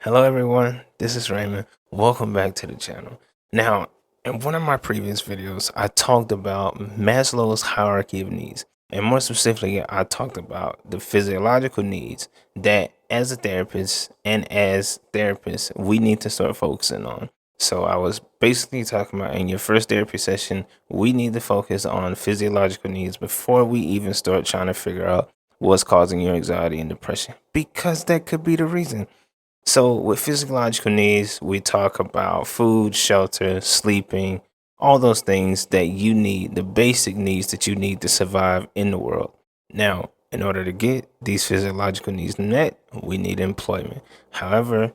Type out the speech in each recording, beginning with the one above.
Hello everyone, this is Raymond. Welcome back to the channel. Now, in one of my previous videos, I talked about Maslow's hierarchy of needs. And more specifically, I talked about the physiological needs that as a therapist and as therapists, we need to start focusing on. So I was basically talking about in your first therapy session, we need to focus on physiological needs before we even start trying to figure out what's causing your anxiety and depression, because that could be the reason. So, with physiological needs, we talk about food, shelter, sleeping, all those things that you need, the basic needs that you need to survive in the world. Now, in order to get these physiological needs met, we need employment. However,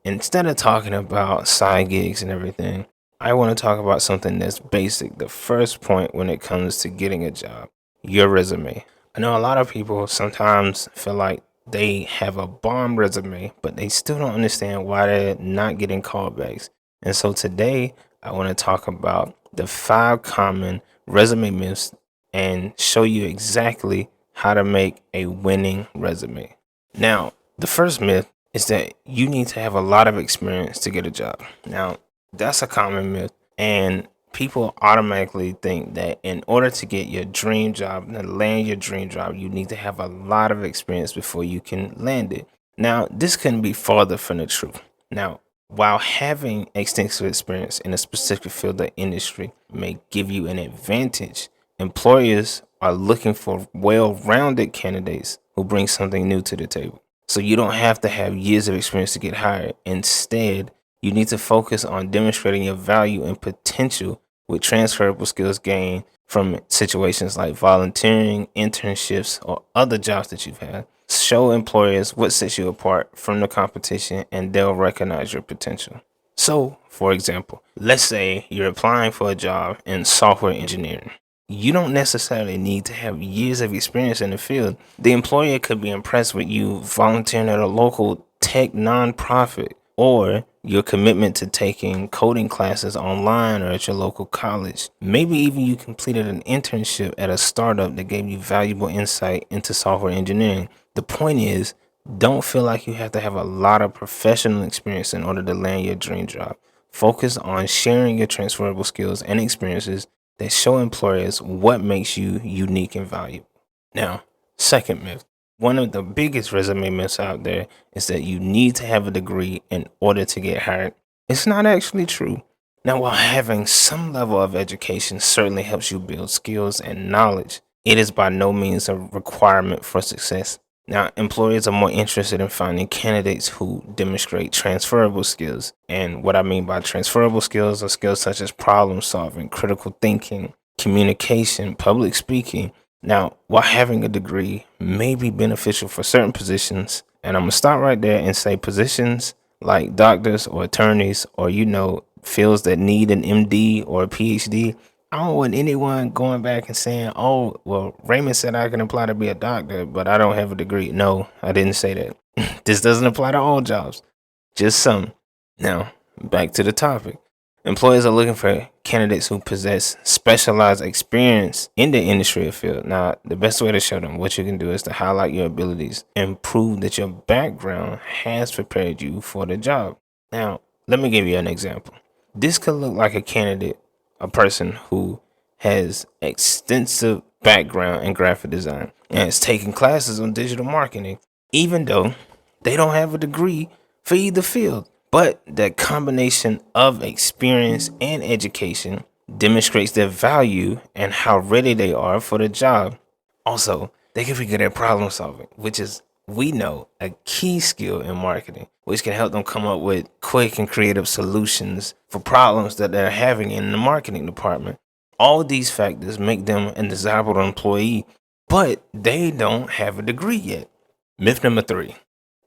instead of talking about side gigs and everything, I want to talk about something that's basic. The first point when it comes to getting a job, your resume. I know a lot of people sometimes feel like they have a bomb resume, but they still don't understand why they're not getting callbacks. And so today, I want to talk about the 5 common resume myths and show you exactly how to make a winning resume. Now, the first myth is that you need to have a lot of experience to get a job. Now, that's a common myth, and people automatically think that in order to get your dream job and land your dream job, you need to have a lot of experience before you can land it. Now, this couldn't be farther from the truth. Now, while having extensive experience in a specific field of industry may give you an advantage, employers are looking for well-rounded candidates who bring something new to the table. So you don't have to have years of experience to get hired. Instead, you need to focus on demonstrating your value and potential with transferable skills gained from situations like volunteering, internships, or other jobs that you've had. Show employers what sets you apart from the competition, and they'll recognize your potential. So, for example, let's say you're applying for a job in software engineering. You don't necessarily need to have years of experience in the field. The employer could be impressed with you volunteering at a local tech nonprofit, or your commitment to taking coding classes online or at your local college. Maybe even you completed an internship at a startup that gave you valuable insight into software engineering. The point is, don't feel like you have to have a lot of professional experience in order to land your dream job. Focus on sharing your transferable skills and experiences that show employers what makes you unique and valuable. Now, second myth. One of the biggest resume myths out there is that you need to have a degree in order to get hired. It's not actually true. Now, while having some level of education certainly helps you build skills and knowledge, it is by no means a requirement for success. Now, employers are more interested in finding candidates who demonstrate transferable skills. And what I mean by transferable skills are skills such as problem solving, critical thinking, communication, public speaking. Now, while having a degree may be beneficial for certain positions, and I'm going to stop right there and say positions like doctors or attorneys, or fields that need an MD or a PhD, I don't want anyone going back and saying, oh, well, Raymond said I can apply to be a doctor, but I don't have a degree. No, I didn't say that. This doesn't apply to all jobs, just some. Now, back to the topic. Employers are looking for candidates who possess specialized experience in the industry or field. Now, the best way to show them what you can do is to highlight your abilities and prove that your background has prepared you for the job. Now, let me give you an example. This could look like a candidate, a person who has extensive background in graphic design and has taken classes on digital marketing, even though they don't have a degree for either field. But that combination of experience and education demonstrates their value and how ready they are for the job. Also, they can be good at problem solving, which is, we know, a key skill in marketing, which can help them come up with quick and creative solutions for problems that they're having in the marketing department. All these factors make them a desirable employee, but they don't have a degree yet. Myth number 3.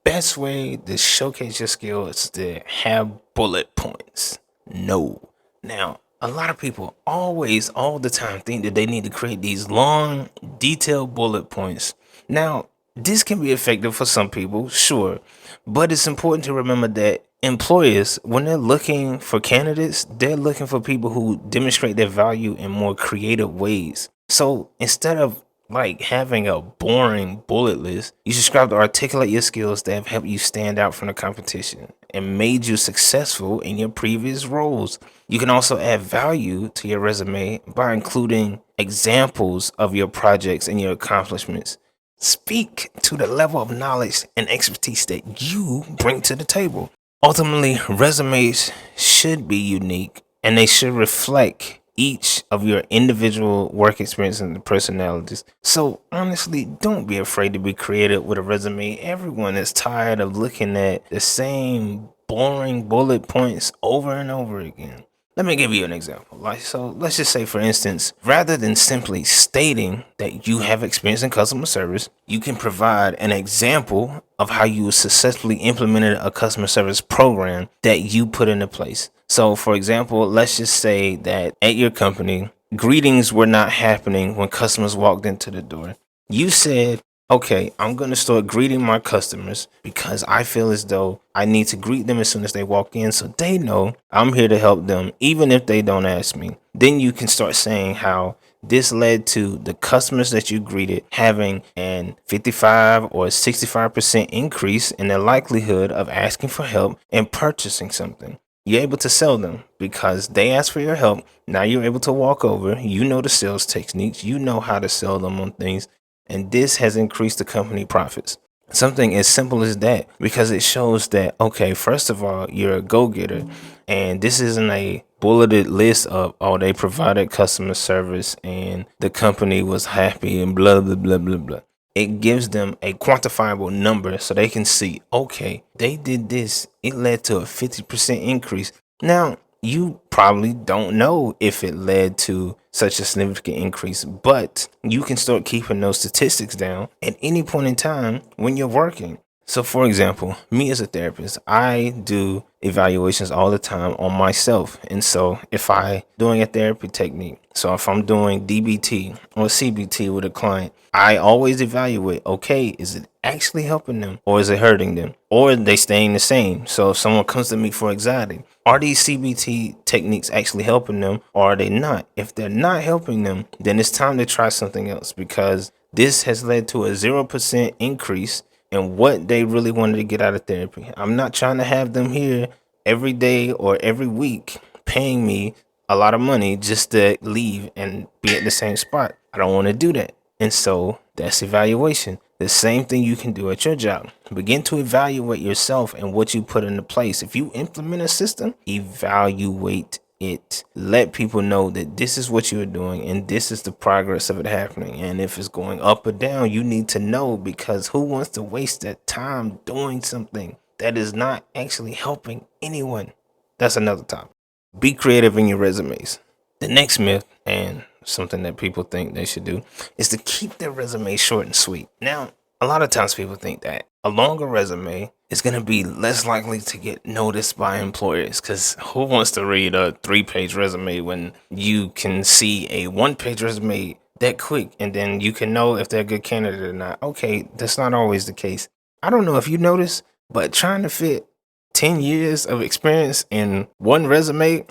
Best way to showcase your skill is to have bullet points. No. Now, a lot of people always, all the time, think that they need to create these long, detailed bullet points. Now, this can be effective for some people, sure, but it's important to remember that employers, when they're looking for candidates, they're looking for people who demonstrate their value in more creative ways. So instead of like having a boring bullet list. You should strive to articulate your skills that have helped you stand out from the competition and made you successful in your previous roles. You can also add value to your resume by including examples of your projects and your accomplishments. Speak to the level of knowledge and expertise that you bring to the table. Ultimately, resumes should be unique and they should reflect each of your individual work experience and personalities. So honestly, don't be afraid to be creative with a resume. Everyone is tired of looking at the same boring bullet points over and over again. Let me give you an example. So let's just say, for instance, rather than simply stating that you have experience in customer service, you can provide an example of how you successfully implemented a customer service program that you put into place. So, for example, let's just say that at your company, greetings were not happening when customers walked into the door. You said, okay, I'm going to start greeting my customers because I feel as though I need to greet them as soon as they walk in so they know I'm here to help them, even if they don't ask me. Then you can start saying how this led to the customers that you greeted having an 55 or 65% increase in the likelihood of asking for help and purchasing something. You're able to sell them because they asked for your help. Now you're able to walk over. You know the sales techniques. You know how to sell them on things. And this has increased the company profits. Something as simple as that, because it shows that, okay, first of all, you're a go-getter. And this isn't a bulleted list of, oh, they provided customer service and the company was happy and blah, blah, blah, blah, blah. It gives them a quantifiable number so they can see, okay, they did this. It led to a 50% increase. Now, you probably don't know if it led to such a significant increase, but you can start keeping those statistics down at any point in time when you're working. So, for example, me as a therapist, I do evaluations all the time on myself. And so, if I doing a therapy technique, so if I'm doing DBT or CBT with a client, I always evaluate, okay, is it actually helping them or is it hurting them? Or are they staying the same? So if someone comes to me for anxiety, are these CBT techniques actually helping them or are they not? If they're not helping them, then it's time to try something else because this has led to a 0% increase in what they really wanted to get out of therapy. I'm not trying to have them here every day or every week paying me a lot of money just to leave and be at the same spot. I don't want to do that. And so that's evaluation. The same thing you can do at your job. Begin to evaluate yourself and what you put into place. If you implement a system, evaluate it. Let people know that this is what you're doing and this is the progress of it happening. And if it's going up or down, you need to know because who wants to waste that time doing something that is not actually helping anyone? That's another topic. Be creative in your resumes. The next myth, and something that people think they should do, is to keep their resume short and sweet. Now, a lot of times people think that a longer resume is going to be less likely to get noticed by employers because who wants to read a 3-page resume when you can see a 1-page resume that quick and then you can know if they're a good candidate or not? Okay, that's not always the case. I don't know if you notice, but trying to fit 10 years of experience in one resume,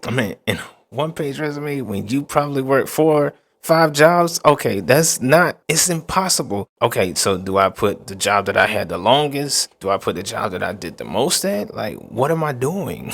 in 1-page resume when you probably work 4-5 jobs, okay, it's impossible. Okay, so do I put the job that I had the longest? Do I put the job that I did the most at? Like, what am I doing?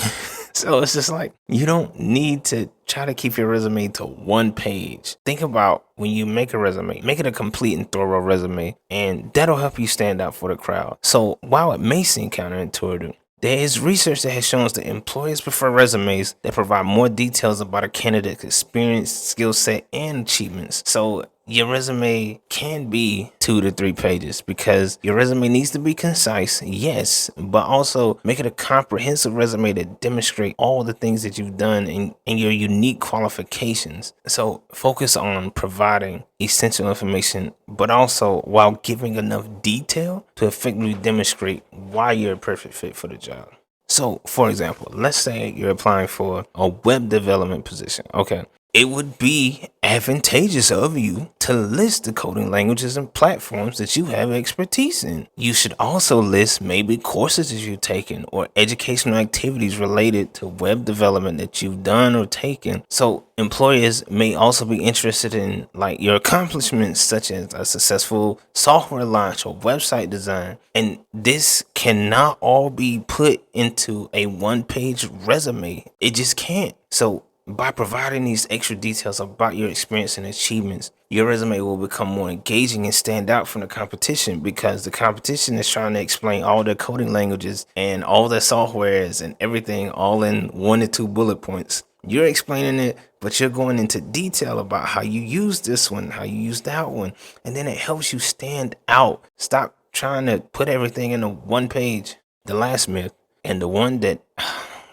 So it's just like, you don't need to try to keep your resume to 1 page. Think about when you make a resume, make it a complete and thorough resume, and that'll help you stand out for the crowd. So while it may seem counterintuitive, there is research that has shown us that employers prefer resumes that provide more details about a candidate's experience, skill set, and achievements. So your resume can be 2 to 3 pages because your resume needs to be concise, yes, but also make it a comprehensive resume that demonstrates all the things that you've done and your unique qualifications. So focus on providing essential information, but also while giving enough detail to effectively demonstrate why you're a perfect fit for the job. So, for example, let's say you're applying for a web development position. Okay. it would be advantageous of you to list the coding languages and platforms that you have expertise in. You should also list maybe courses that you've taken or educational activities related to web development that you've done or taken. So employers may also be interested in like your accomplishments, such as a successful software launch or website design. And this cannot all be put into a one-page resume. It just can't. So by providing these extra details about your experience and achievements, your resume will become more engaging and stand out from the competition, because the competition is trying to explain all their coding languages and all their softwares and everything all in 1 to 2 bullet points. You're explaining it, but you're going into detail about how you use this one, how you use that one, and then it helps you stand out. Stop trying to put everything in a one page. The last myth, and the one that,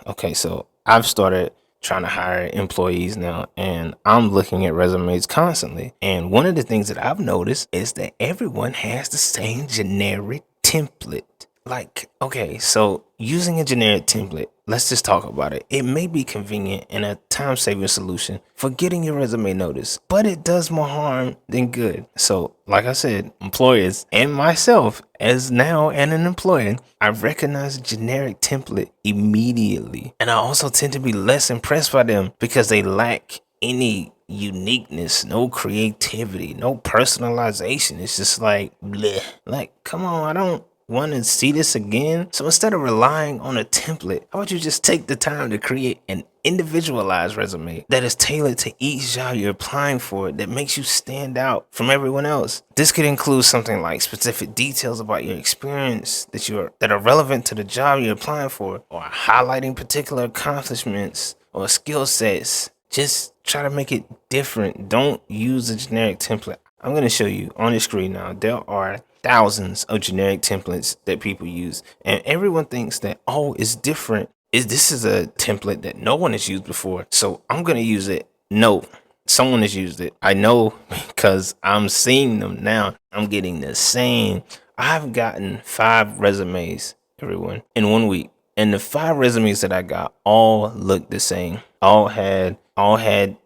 okay, so I've started trying to hire employees now, and I'm looking at resumes constantly. And one of the things that I've noticed is that everyone has the same generic template. Like, okay, so using a generic template, let's just talk about it. It may be convenient and a time-saving solution for getting your resume noticed, but it does more harm than good. So, like I said, employers and myself, as now and an employer, I recognize a generic template immediately. And I also tend to be less impressed by them because they lack any uniqueness, no creativity, no personalization. It's just like, bleh. Like, come on, I don't want to see this again. So instead of relying on a template, how about you just take the time to create an individualized resume that is tailored to each job you're applying for, that makes you stand out from everyone else. This could include something like specific details about your experience that are relevant to the job you're applying for, or highlighting particular accomplishments or skill sets. Just try to make it different. Don't use a generic template. I'm going to show you on the screen now. There are thousands of generic templates that people use, and everyone thinks that, oh, it's different. This is a template that no one has used before, so I'm going to use it. No, someone has used it. I know because I'm seeing them now. I'm getting the same. I've gotten 5 resumes, everyone, in 1 week. And the 5 resumes that I got all looked the same. All had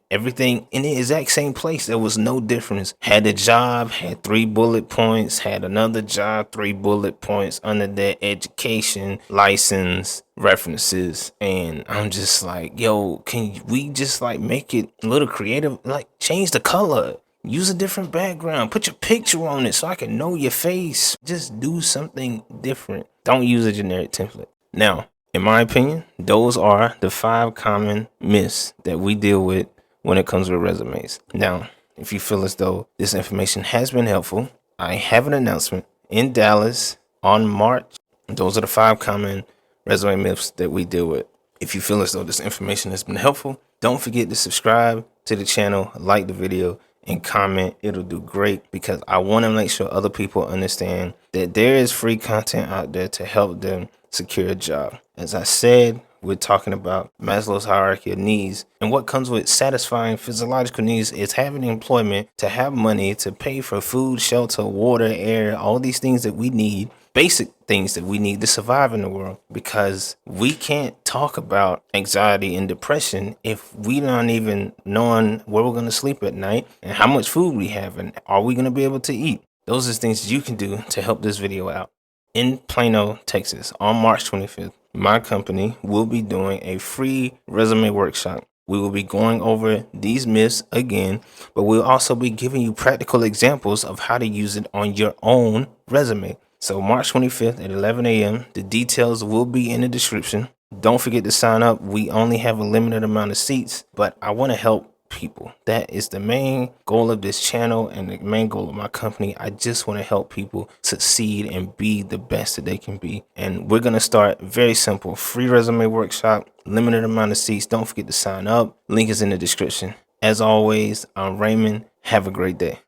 everything in the exact same place. There was no difference. Had a job, had 3 bullet points, had another job, 3 bullet points under their education, license, references. And I'm just like, yo, can we just like make it a little creative? Like change the color. Use a different background. Put your picture on it so I can know your face. Just do something different. Don't use a generic template. Now, in my opinion, those are the 5 common myths that we deal with when it comes with resumes. Now, if you feel as though this information has been helpful, I have an announcement in Dallas on March. Those are the 5 common resume myths that we deal with. If you feel as though this information has been helpful, don't forget to subscribe to the channel, like the video, and comment. It'll do great, because I want to make sure other people understand that there is free content out there to help them secure a job. As I said, we're talking about Maslow's hierarchy of needs, and what comes with satisfying physiological needs is having employment, to have money to pay for food, shelter, water, air, all these things that we need, basic things that we need to survive in the world. Because we can't talk about anxiety and depression if we don't even knowing where we're going to sleep at night and how much food we have and are we going to be able to eat. Those are things you can do to help this video out. In Plano, Texas, on March 25th, my company will be doing a free resume workshop. We will be going over these myths again, but we'll also be giving you practical examples of how to use it on your own resume. So March 25th at 11 a.m. The details will be in the description. Don't forget to sign up. We only have a limited amount of seats, but I want to help people. That is the main goal of this channel and the main goal of my company. I just want to help people succeed and be the best that they can be. And we're going to start very simple. Free resume workshop, limited amount of seats. Don't forget to sign up. Link is in the description. As always, I'm Raymond. Have a great day.